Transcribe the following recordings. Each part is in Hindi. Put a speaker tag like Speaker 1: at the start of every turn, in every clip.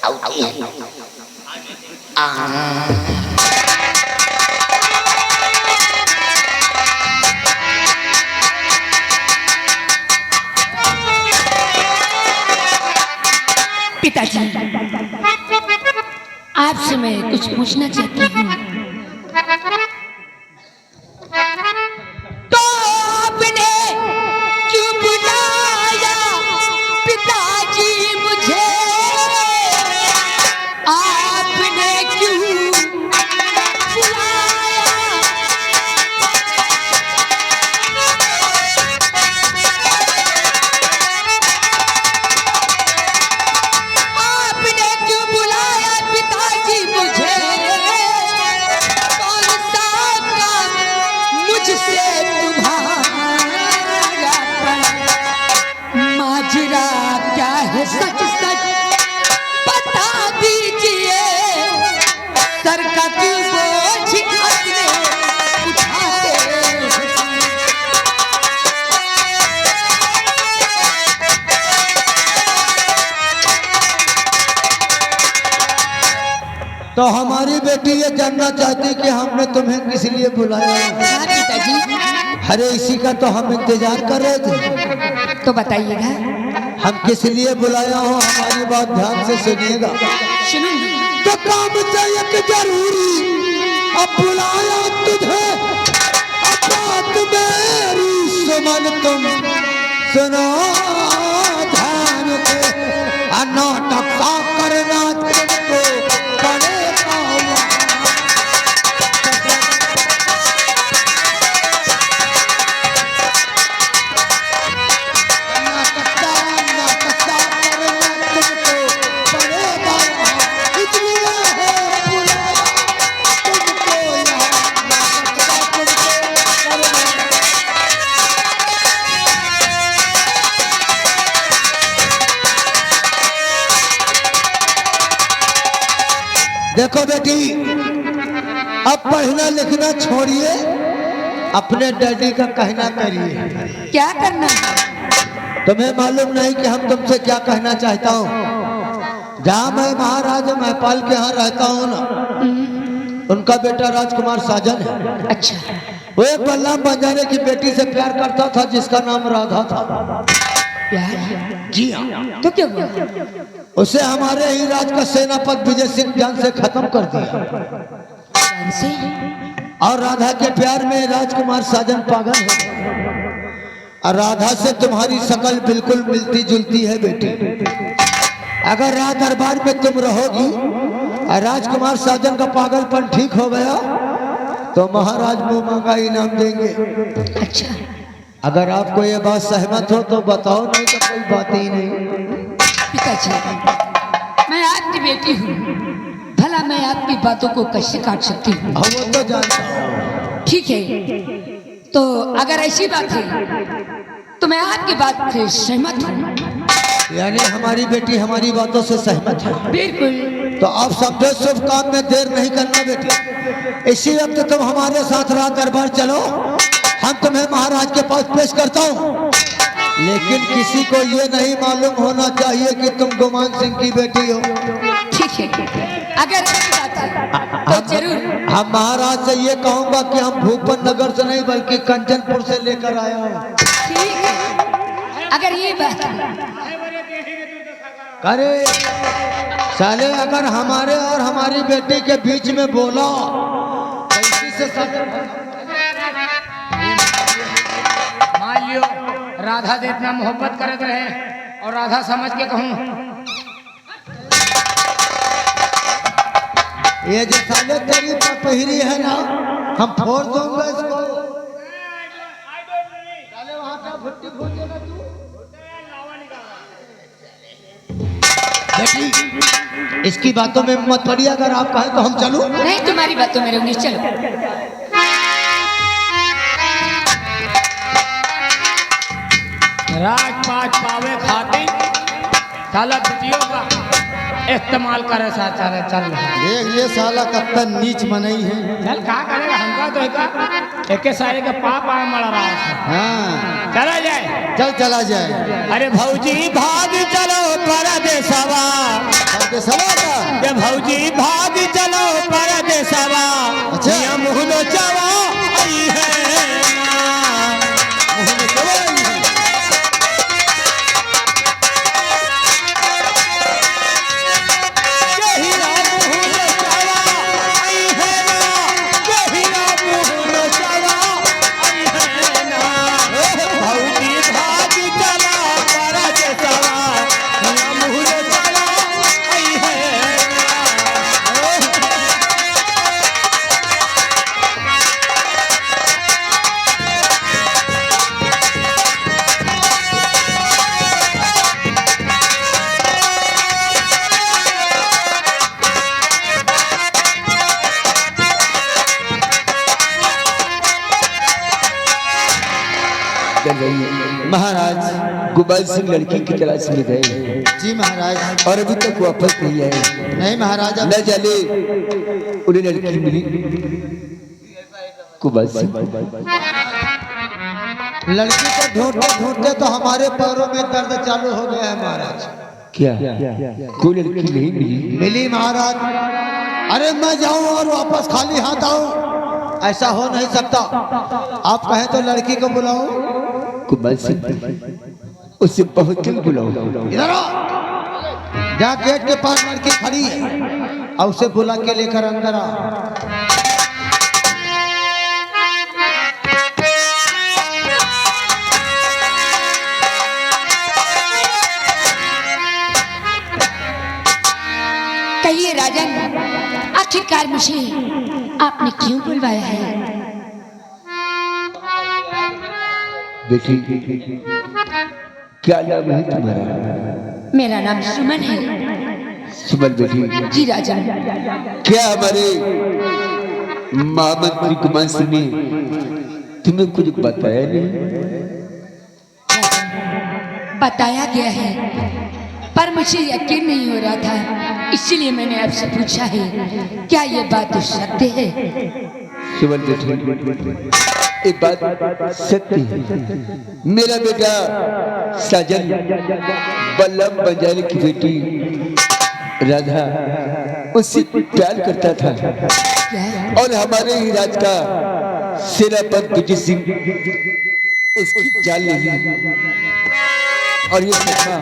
Speaker 1: आउटी है
Speaker 2: पिताजी, आपसे मैं कुछ पूछना चाहती हूँ। तो आपने क्यों बुलाया पिताजी मुझे? आपने क्यों बुलाया? आपने क्यों बुलाया पिताजी मुझे? कौन सा काम मुझसे तुम्हारा पड़ा? माजरा क्या है सच सच बता दीजिए। सर का क्यों बोझ अपने उठाते हैं?
Speaker 3: तो हमारी बेटी ये जानना चाहती कि हमने तुम्हें किस लिए बुलाया।
Speaker 2: हाँ पिताजी,
Speaker 3: अरे इसी का तो हम इंतजार कर रहे थे।
Speaker 2: तो बताइएगा।
Speaker 3: हम किस लिए बुलाया हो, हमारी बात ध्यान से सुनिएगा।
Speaker 2: सुनूंगी।
Speaker 3: तो काम से एक जरूरी अब बुलाया तुझे, अब बात मेरी सुमन तुम सुनो ध्यान से। नाटक का करना तुमको पड़ेगा। नाटक का करना तुमको पड़ेगा। इसलिए है बुलाया तुमको यहाँ। नाटक का तुमको करना। देखो बेटी, अब पढ़ना लिखना छोड़िए, अपने डैडी का कहना करिए।
Speaker 2: क्या करना?
Speaker 3: तुम्हें मालूम नहीं कि हम तुमसे क्या कहना चाहता हूँ? जहाँ मैं महाराज महपाल के यहाँ रहता हूँ ना, उनका बेटा राजकुमार साजन है।
Speaker 2: अच्छा,
Speaker 3: वो एक बलराम बंजारे की बेटी से प्यार करता था जिसका नाम राधा था।
Speaker 2: प्यार?
Speaker 3: जी हाँ।
Speaker 2: तो क्या हुआ?
Speaker 3: उसे हमारे ही राज का सेनापति विजय सिंह जान से खत्म कर दिया।
Speaker 2: जान से?
Speaker 3: और राधा के प्यार में राजकुमार साजन पागल हो गया। और राधा से तुम्हारी शकल बिल्कुल मिलती जुलती है बेटी। अगर रात दरबार में तुम रहोगी और राजकुमार साजन का पागलपन ठीक हो गया तो महाराज मुंह मांगा इनाम देंगे।
Speaker 2: अच्छा,
Speaker 3: अगर आपको ये बात सहमत हो तो बताओ, नहीं तो कोई बात ही नहीं।
Speaker 2: पिताजी, मैं आपकी बेटी हूँ, भला मैं आपकी बातों को कैसे काट सकती हूँ?
Speaker 3: हाँ, वो तो जानता हूँ।
Speaker 2: ठीक है, तो अगर ऐसी बात है तो मैं आपकी बात से सहमत हूँ।
Speaker 3: यानी हमारी बेटी हमारी बातों से सहमत है।
Speaker 2: बिल्कुल।
Speaker 3: तो आप सब शुभ काम में देर नहीं करना बेटी। इसी वक्त तुम हमारे साथ रात दरबार चलो, हम तुम्हें महाराज के पास पेश करता हूँ। लेकिन किसी को ये नहीं मालूम होना चाहिए कि तुम गुमान सिंह की बेटी हो।
Speaker 2: ठीक है, अगर ऐसी बात है तो जरूर।
Speaker 3: हम महाराज से ये कहूँगा कि हम भूपन नगर से नहीं बल्कि कंचनपुर से लेकर आया हूँ।
Speaker 2: ठीक है, अगर ये बात है।
Speaker 3: अरे साले, अगर हमारे और हमारी बेटी के बीच में बोला तो इसी से
Speaker 4: मान लियो राधा से इतना मोहब्बत करते रहे और राधा समझ के कहूँ
Speaker 3: ये जो साले तेरी पहिरी है ना, हम फोड़ दूंगा इसको। साले वहाँ का भुट्टी खोजेगा तू। बेटी, इसकी बातों में मत पड़ी। अगर आप कहें तो हम चलूं।
Speaker 2: नहीं, तुम्हारी बातों में रहूंगी, चलो।
Speaker 4: राजपाट पावे खातिर साला बेटियों का इस्तेमाल करे सारा चल
Speaker 3: ये साला कत्ता नीच मनई है।
Speaker 4: चल का करेगा हमका तो एक सारे का पाप आए मर रहा है।
Speaker 3: हाँ,
Speaker 4: चला जाए,
Speaker 3: चल चला जाए।
Speaker 4: अरे भौजी भाग चलो कर दे सवा
Speaker 3: परदेसवा का
Speaker 1: ये भौजी भाग चलो परदेसवा
Speaker 3: अच्छा।
Speaker 1: ये मुहलो चवा आई है
Speaker 3: मुहलो चवा आई है।
Speaker 5: महाराज गोपाल सिंह लड़की की तलाश में गए
Speaker 3: जी महाराज।
Speaker 5: और अभी तक वापस नहीं आए।
Speaker 3: नहीं महाराज, अब
Speaker 5: न जाने उन्हें लड़की मिली। गोपाल सिंह
Speaker 3: लड़की को ढूंढते ढूंढते तो हमारे पैरों में दर्द चालू हो गया है महाराज।
Speaker 5: क्या कोई लड़की नहीं मिली?
Speaker 3: मिली महाराज। अरे मैं जाऊं और वापस खाली हाथ आऊं, ऐसा हो नहीं सकता। आप कहें तो लड़की को बुलाऊं।
Speaker 5: गोपाल सिंह उसे बहुत जल्द बुलाओ।
Speaker 3: इधर आओ। जहाँ गेट के पास लड़की खड़ी है और उसे बुला के लेकर अंदर आ।
Speaker 2: कहिए राजन, आखिरकार मुझे आपने क्यों बुलवाया है?
Speaker 5: बेटी क्या नाम है तुम्हारा?
Speaker 2: मेरा नाम सुमन है।
Speaker 5: सुमन बेटी।
Speaker 2: जी राजन।
Speaker 5: क्या हमारे महामंत्री कुमार सिंह ने तुम्हें कुछ बताया नहीं?
Speaker 2: बताया गया है पर मुझे यकीन नहीं हो रहा था, इसीलिए मैंने आपसे पूछा है क्या ये बात सत्य है?
Speaker 5: सुमन बेटी एक बात सत्य है। मेरा बेटा साजन बल्लभ बंजारे की बेटी राधा उससे प्यार करता था और हमारे ही राज का सेनापति विजय सिंह उसकी जान ले ली और ये सपना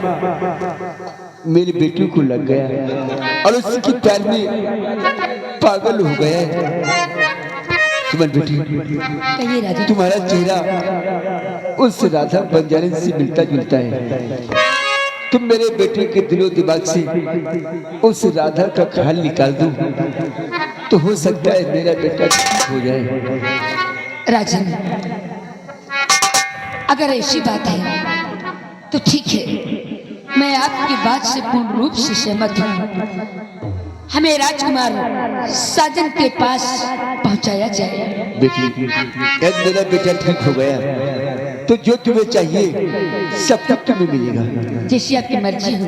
Speaker 5: मेरी बेटी को लग गया और उसके प्यार में पागल हो गया है। सुमन बेटी
Speaker 2: कहिए राजन।
Speaker 5: तुम्हारा चेहरा उस राधा बंजारे से मिलता जुलता है। तुम मेरे बेटे के दिलो दिमाग से उस राधा का ख्याल निकाल दो तो हो सकता है मेरा बेटा ठीक हो जाए।
Speaker 2: राजन अगर ऐसी बात है तो ठीक है, मैं आपकी बात से पूर्ण रूप से सहमत हूँ। हमें राजकुमार साजन के पास पहुंचाया जाए।
Speaker 5: बेटी यदि मेरा बेटा ठीक हो गया तो जो तुम्हें चाहिए सब कुछ तुम्हें मिलेगा।
Speaker 2: जैसी आपकी मर्जी हो।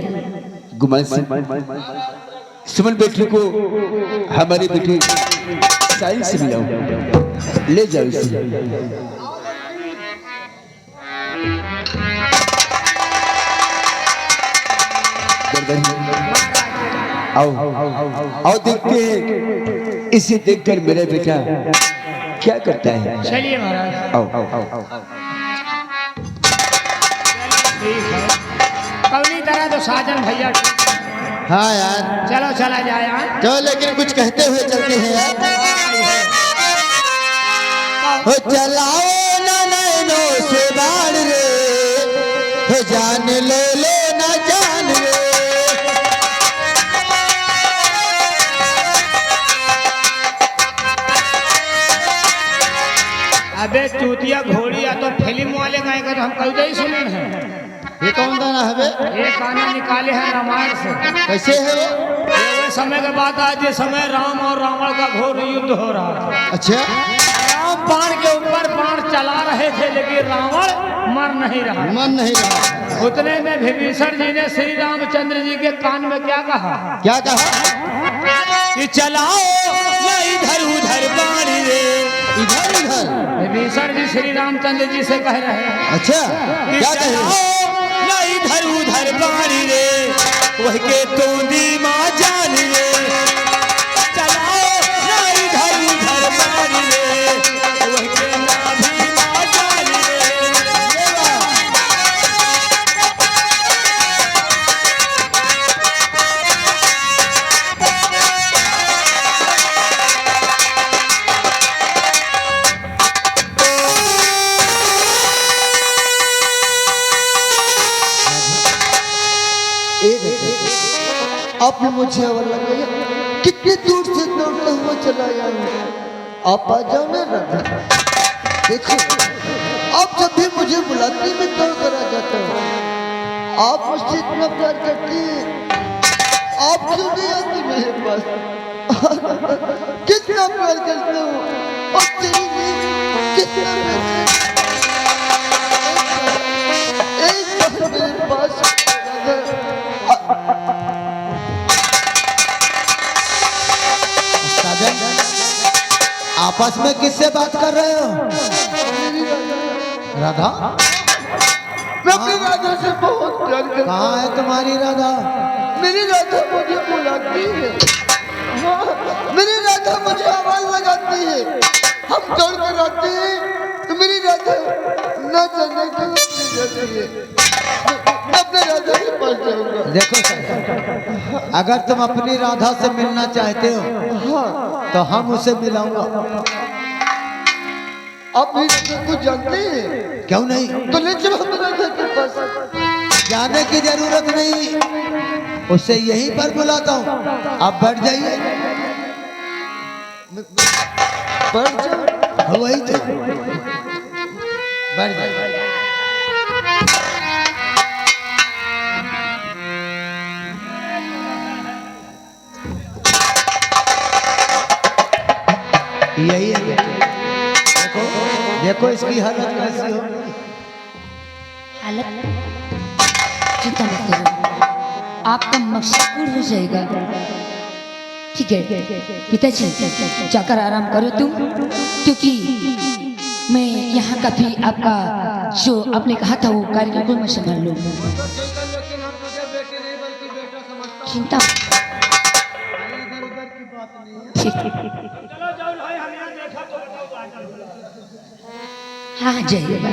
Speaker 5: गुमान सिंह सुमन बेटी को हमारे बेटे साहिल से मिलाओ, ले जाओ इसे। आओ आओ देखते हैं इसे देखकर मेरा बेटा क्या करता है।
Speaker 4: चलिए महाराज।
Speaker 5: आओ आओ आओ आओ।
Speaker 4: ठीक है, कवनी तरह तो साजन भैया।
Speaker 3: हाँ यार
Speaker 4: चलो चला जाए यार।
Speaker 3: तो लेकिन कुछ कहते हुए चलते हैं यार। हो चलाओ ना नैनो से बाढ़ रे, हो जान ले लो ना जान रे।
Speaker 4: अबे चूतिया घोड़ी या तो फिल्म वाले गाएगा तो हम कभी नहीं सुने हैं।
Speaker 3: ये कौन गाना है बे?
Speaker 4: ये गाना निकाले हैं रामायण से।
Speaker 3: कैसे है वो?
Speaker 4: ये समय के बाद आज ये समय राम और रावण का घोर युद्ध हो रहा था।
Speaker 3: अच्छा
Speaker 4: राम बाण के ऊपर बाण चला रहे थे लेकिन रावण मर नहीं रहा।
Speaker 3: मन नहीं रहा।
Speaker 4: उतने में विभीषण जी ने श्री रामचंद्र जी के कान में क्या कहा?
Speaker 3: क्या कहा?
Speaker 1: कि चलाओ ना इधर उधर बाण रे।
Speaker 3: इधर उधर।
Speaker 4: विभीषण जी श्री रामचंद्र जी से कह रहे हैं
Speaker 3: अच्छा
Speaker 1: कि
Speaker 3: क्या कहे?
Speaker 1: चलाओ ना इधर उधर बाण रे, वह के तोंदी माँ
Speaker 3: अब मुझे और लगे कितनी दूर से दौड़ता हुआ चला आया हूँ। आप आ जाओ ना राधा। देखो आप जब भी मुझे बुलाती मैं दौड़ कर आ जाता हूँ। आप मुझसे इतना प्यार करती हैं, आप क्यों नहीं आती मेरे पास? कितना प्यार करता हूँ और तेरी नींद कितना एक बार मेरे पास
Speaker 1: आपस में किससे बात कर रहे हो? राधा?
Speaker 3: मैं अपनी राधा से बहुत प्यार करता हूँ।
Speaker 1: कहाँ है तुम्हारी राधा?
Speaker 3: मेरी राधा मुझे बुलाती है। हाँ, मेरी राधा मुझे आवाज लगाती है। हम दौड़ कर आते हैं तो मेरी राधा न जाने क्यों जाती है। मैं अपने राधा के पास जाऊंगा।
Speaker 1: देखो सर, अगर तुम अपनी राधा से मिलना चाहते हो
Speaker 3: हाँ,
Speaker 1: तो हम उसे मिलाऊंगा।
Speaker 3: आप मेरी राधा को जानते हैं?
Speaker 1: क्यों नहीं?
Speaker 3: तो ले चलो अपनी राधा के पास।
Speaker 1: जाने की जरूरत नहीं, उसे यहीं पर बुलाता हूँ। आप बैठ जाइए।
Speaker 3: बैठ जाओ।
Speaker 1: वही तो, बैठ जाइए। यही है बेटे। देखो देखो इसकी हालत कैसी हो।
Speaker 2: हालत चिंता मत करो, आपका मकसद पूर्ण हो जाएगा। ठीक है पिताजी, जाकर आराम करो तुम, क्योंकि मैं यहाँ का भी आपका जो आपने कहा था वो कार्य बिल्कुल मैं संभाल लूँगा। चिंता हाँ जाइएगा।